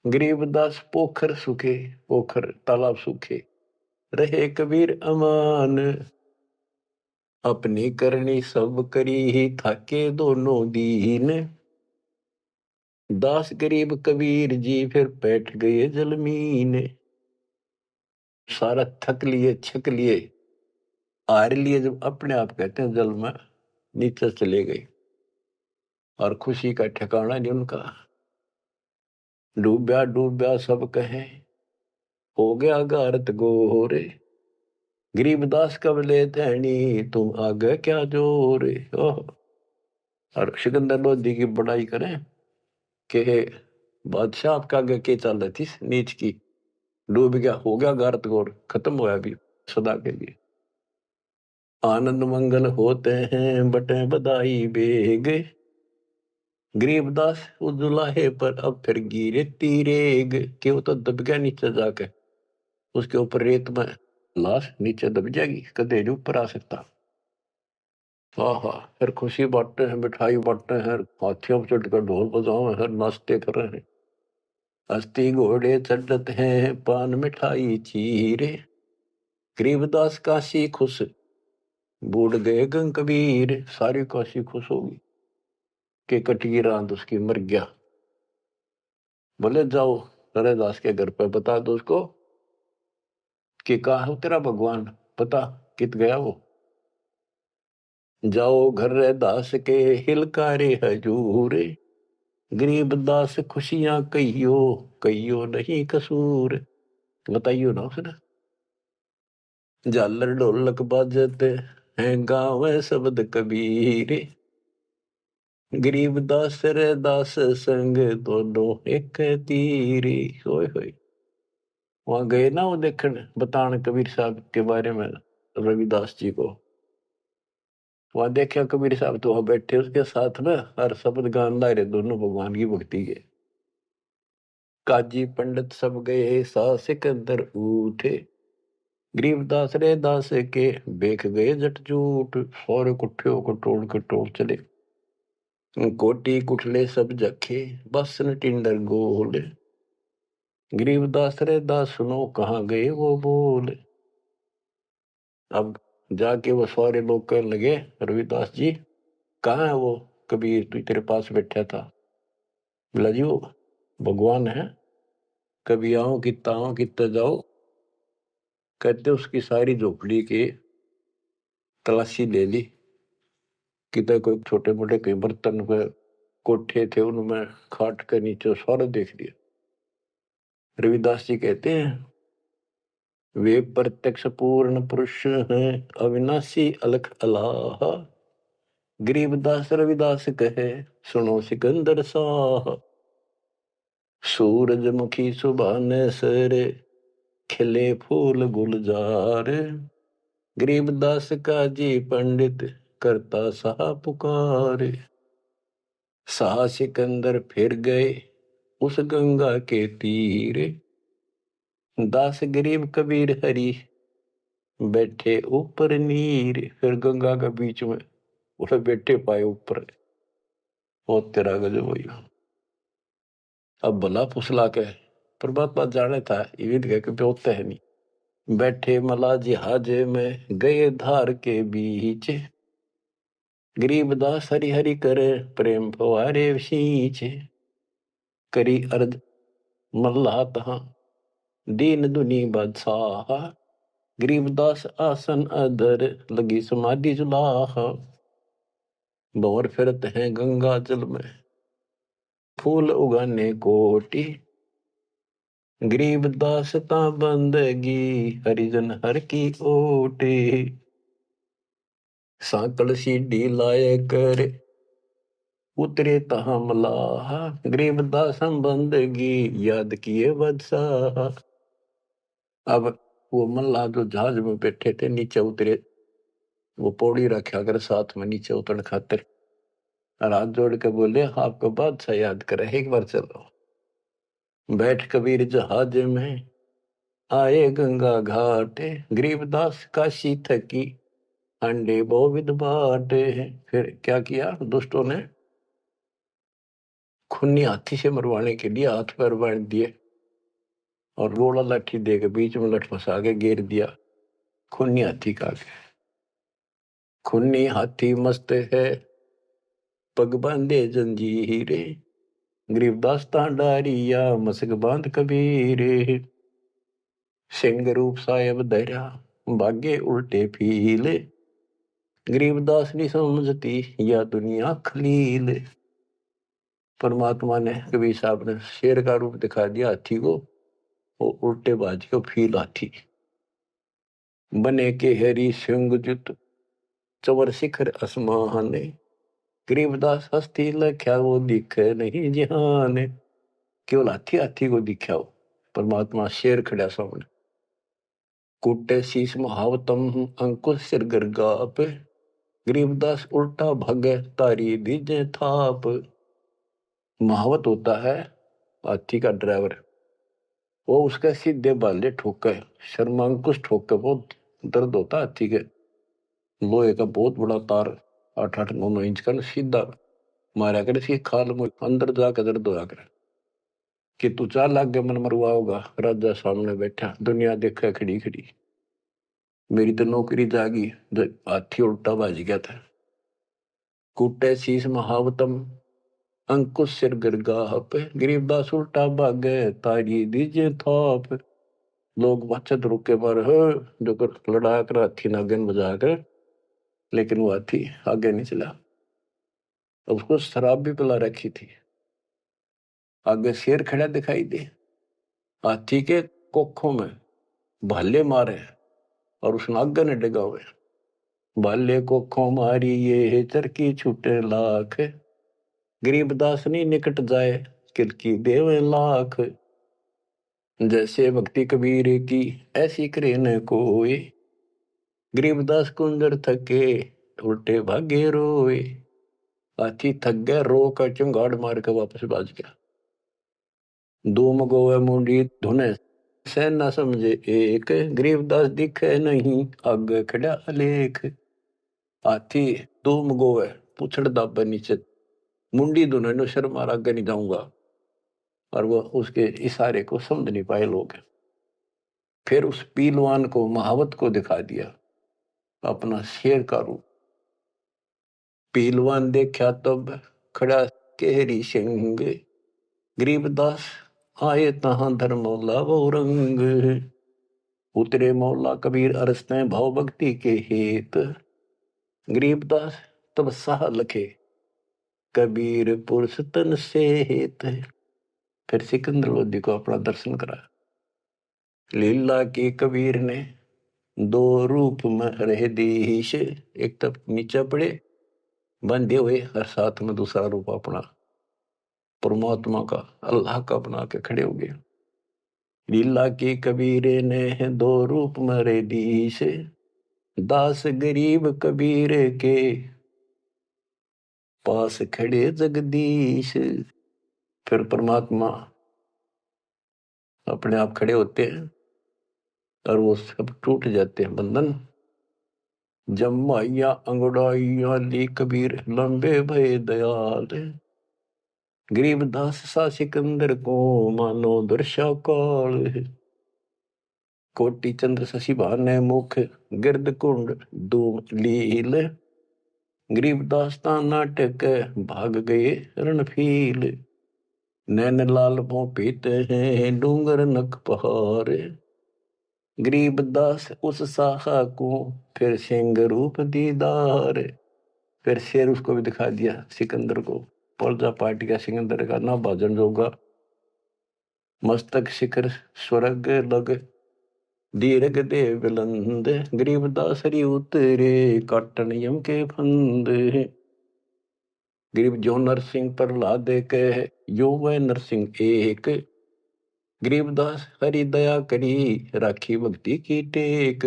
गरीबदास पोखर सूखे, पोखर तालाब सूखे रहे कबीर अमान। अपनी करनी सब करी ही थाके दोनों दीन, दास गरीब कबीर जी फिर बैठ गए जलमीन। सारा थक लिए छक लिए हार लिए, जब अपने आप कहते हैं जल में नीचे चले गए और खुशी का ठिकाना नहीं उनका। डूब्या डूब्या सब कहे हो गया गारत गोरे, गरीबदास कब ले धैनी तुम आगे क्या जोरे। और सिकंदर लोधी की बड़ाई करें कि बादशाह आपका आगे के चल रही थी नीच की, डूब गया, हो गया गारत गोर, खत्म हुआ अभी सदा के लिए। आनंद मंगल होते हैं बटे बधाई बेग, गरीबदास उजुलाहे पर अब फिर गिरे तीरेग। कि वो तो दब गया नीचे जाके, उसके ऊपर रेत में लाश नीचे दब जाएगी, कदे नहीं ऊपर आ सकता। हाँ, फिर खुशी बांटते हैं, मिठाई बांटते हैं, हाथियों पर चढ़कर ढोल बजाओ हैं, नाचते कर रहे हैं। अस्थि घोड़े चढ़ते हैं पान मिठाई चीरे, गरीबदास काशी खुश बूढ़ गए गंग कबीर। सारी काशी खुश होगी कि कटगी रात उसकी मर गया। बोले जाओ हरेदास के घर पे बता दो उसको कि कहा है तेरा भगवान, पता कित गया वो। जाओ घर रे दास के हिलकारे हजूर, गरीब दास खुशियां कहियो कहियो नहीं कसूर। बताइयो ना उसने। झालर ढोलक बाजते हैं गाँव शब्द कबीर, गरीबदास रे दास संग दोनों एक तीरी। होय होय। वहां गए ना वो देखने बताने कबीर साहब के बारे में, रविदास जी को। वहां देखा कबीर साहब तो वहां बैठे उसके साथ में हर शब्द गान ला रहे दोनों भगवान की भक्ति के। काजी पंडित सब गए सा सिकंदर उठे, गरीबदास रे दास के बेख गए जट जूट। और कुठियों को टोल चले, कोटी कुठले सब जखे, बसन टिंडर गोल। गरीबदास रे दास सुनो कहाँ गए वो बोल। अब जाके वो सारे लोग कहने लगे, रविदास जी कहाँ है वो कबीर तू तेरे पास बैठा था। बोला जी वो भगवान है, कभी आओ कितना जाओ। कहते उसकी सारी झोपड़ी की तलाशी ले ली, कितने कोई छोटे मोटे कई बर्तन पे कोठे थे उनमें खाट के नीचे सारा देख लिया। रविदास जी कहते हैं वे प्रत्यक्ष पूर्ण पुरुष हैं, अविनाशी अलख अलाह। गरीबदास रविदास कहे सुनो सिकंदर साह। सूरजमुखी सुबह ने सरे, खिले फूल गुलजार। गरीबदास का जी पंडित करता सा पुकार। सा सिकंदर फिर गए उस गंगा के तीर। दास गरीब कबीर हरि बैठे ऊपर नीर। फिर गंगा के बीच में उसे बैठे पाए ऊपर। ओ तेरा गजब हुई। अब भला फुसला के परमात्मा जाने था ये के होता है नहीं। बैठे मला जिहाज में गए धार के बीच। गरीबदास हरि हरि करे प्रेम फवारे सींच। करी अर्ज मल्ला तहा दीन दुनी बादशाह। गरीबदास आसन अधर लगी समाधि जुलाह। भंवर फिरत हैं गंगा जल में फूल उगाने कोटि। गरीबदास ता बंदगी हरिजन हर की ओटे। सांकल सीढ़ी लाए कर उतरे तहा मलाह। गरीबदास हम बंदगी याद किए बदशाह। अब वो मल्लाह जो जहाज में बैठे थे नीचे उतरे, वो पौड़ी रखा कर साथ में नीचे उतरने खातिर। हाथ जोड़ के बोले आपको बादशाह याद करे एक बार चलो। बैठ कबीर जहाज में आए गंगा घाट। गरीबदास काशी थकी अंडे बोविद बाटे। फिर क्या किया दुष्टों ने, खूनी हाथी से मरवाने के लिए हाथ पैर बांध दिए और रोड़ा लाठी दे के बीच में लठ फंसा के घेर दिया। खूनी हाथी का खूनी हाथी मस्त है पग बांधे जंजीरे। गरीबदास डारिया मसक बांध कबीरे। सिंह रूप साहेब धैर्या भागे उल्टे फीले। गरीबदास नहीं समझती या दुनिया खलील। परमात्मा ने कबीर साहब ने शेर का रूप दिखा दिया हाथी को, वो उल्टे बाज के फील हाथी बने के हरी सिंह जुत चवर शिखर आसमान। गरीबदास हस्ती लख्या वो दिख नहीं जहान। केवल हाथी हाथी को दिखा हो, परमात्मा शेर खड़ा सामने। कुटे शीश महावतम अंकुश सिर गरगा पे। गरीबदास उल्टा भगे तारी दीजे थाप। महावत होता है हाथी का ड्राइवर, वो उसके सीधे बाले ठोके शर्मा अंकुश ठोके बहुत दर्द होता हाथी के। लोहे का बहुत बड़ा तार 8-8-9-9 इंच का सीधा मारा कर इसकी खाल में अंदर जाकर दर्द होया कर कि तू चाल लाग गया मन मरवा होगा। राजा सामने बैठा दुनिया देखा खड़ी खड़ी, मेरी तो नौकरी जागी। हाथी उल्टा बाज गया था। कूटे शीश महावतम अंकुश सिर गरगाह पे। गरीबदास उल्टा भागे तारी दीजे थाप। लोग बचत रुके पर जो कर लड़ा कर हाथी नागन बजा कर, लेकिन वो हाथी आगे नहीं चला। उसको शराब भी पिला रखी थी। आगे शेर खड़ा दिखाई दे, हाथी के कोखों में भाले मारे और उस नागन ने डिगा हुए। भाले कोखों मारी ये चरकी छूटे लाख। गरीबदास नहीं निकट जाए किल की देव लाख, जैसे भक्ति कबीर की ऐसी करे न कोई। गरीबदास कुंदर थके उल्टे भागे रोए, हाथी थक गया रो कर चुंगाड़ मार के वापस बाज गया। धूम गोवे मुंडी धुने सह न समझे एक, गरीबदास दिखे नहीं आगे खड़ा अलेख। हाथी धूम गोवे पूछड़ दाबे नीचे, मुंडी धुने नो शर्म मार आगे नहीं जाऊंगा, और वो उसके इशारे को समझ नहीं पाए लोग। फिर उस पीलवान को महावत को दिखा दिया अपना शेर का रूप। पीलवान देखा तब खड़ा केहरी सिंह, गरीबदास आए तहां धर्मौला वो रंग। उतरे मौला कबीर अरसते भाव भक्ति के हेत, गरीबदास तब साह लखे कबीर पुरुष तन से हेत। फिर सिकंदर लोधी को अपना दर्शन करा। लीला की कबीर ने दो रूप में रहे दीश, एक तब नीचे पड़े बंधे हुए और साथ में दूसरा रूप अपना परमात्मा का अल्लाह का बना के खड़े हो गए। लीला की कबीरे ने दो रूप मरे दीश, दास गरीब कबीर के पास खड़े जगदीश। फिर परमात्मा अपने आप खड़े होते हैं और वो सब टूट जाते हैं बंधन। जमाइया अंगड़ाइया ली कबीर लंबे भय दयाल, गरीबदास सा सिकंदर को मानो दर्शा काल। कोटि चंद्र शशि भाने मुख गिरद कुंड धूम लील, गरीबदास ता नाटक भाग गए रणफील। नैन लाल पो पीते हैं डूंगर नक पहाड़, गरीबदास उस साहा को फिर सिंह रूप दीदार। फिर शेर उसको भी दिखा दिया सिकंदर को, पर्जा पार्टी का सिकंदर का ना भाजन जोगा, मस्तक शिखर स्वर्ग लग दीर्घ दे बुलंद। गरीबदास हरि उतरे काटन यम के फंद, गरीब जो नरसिंह प्रहलाद कह यो वह नरसिंह एक, गरीबदास हरि दया करी राखी भक्ति की टेक।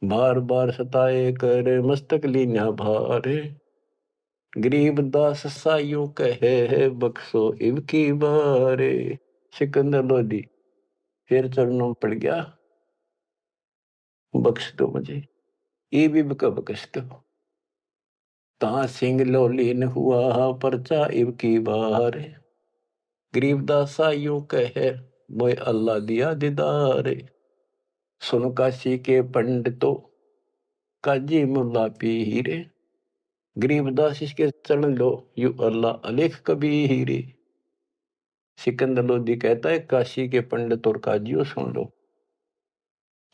बार बार सताए कर मस्तक लीना भार, गरीबदास साइयों कहे बख्शो इब की बारे। सिकंदर लोधी फिर चरणों में पड़ गया, बख्श दो मुझे, इब का बख्श दो। ता सिंह लोलीन हुआ परचा इब की बार, गरीबदास साइयों कहे मोय अल्लाह दिया दीदार। सुन काशी के पंडितों काजी मुल्ला पीर, गरीबदास इसके चरण लो यू अल्लाह अलेख कबीर। सिकंदर लोधी कहता है काशी के पंडित और काजियों सुन लो,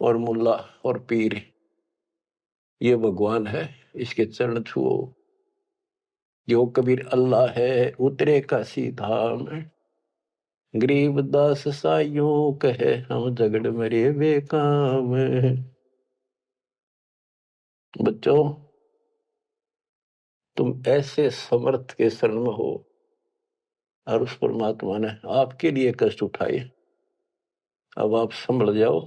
और मुल्ला और पीर ये भगवान है, इसके चरण छुओ। जो कबीर अल्लाह है उतरे काशी धाम, गरीबदास साइयों कहे हम झगड़ मरे बेकाम। बच्चों तुम ऐसे समर्थ के शरण में हो और उस परमात्मा ने आपके लिए कष्ट उठाए। अब आप संभल जाओ,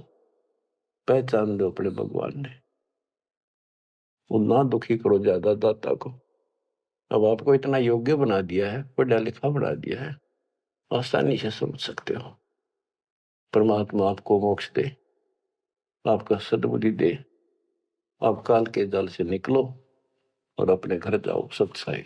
पहचान दो अपने भगवान ने, वो ना दुखी करो ज्यादा दाता को। अब आपको इतना योग्य बना दिया है, पढ़ा लिखा बना दिया है, आसानी से समझ सकते हो। परमात्मा आपको मोक्ष दे, आपका सद्बुद्धि दे, आप काल के जाल से निकलो और अपने घर जाओ सत्साई।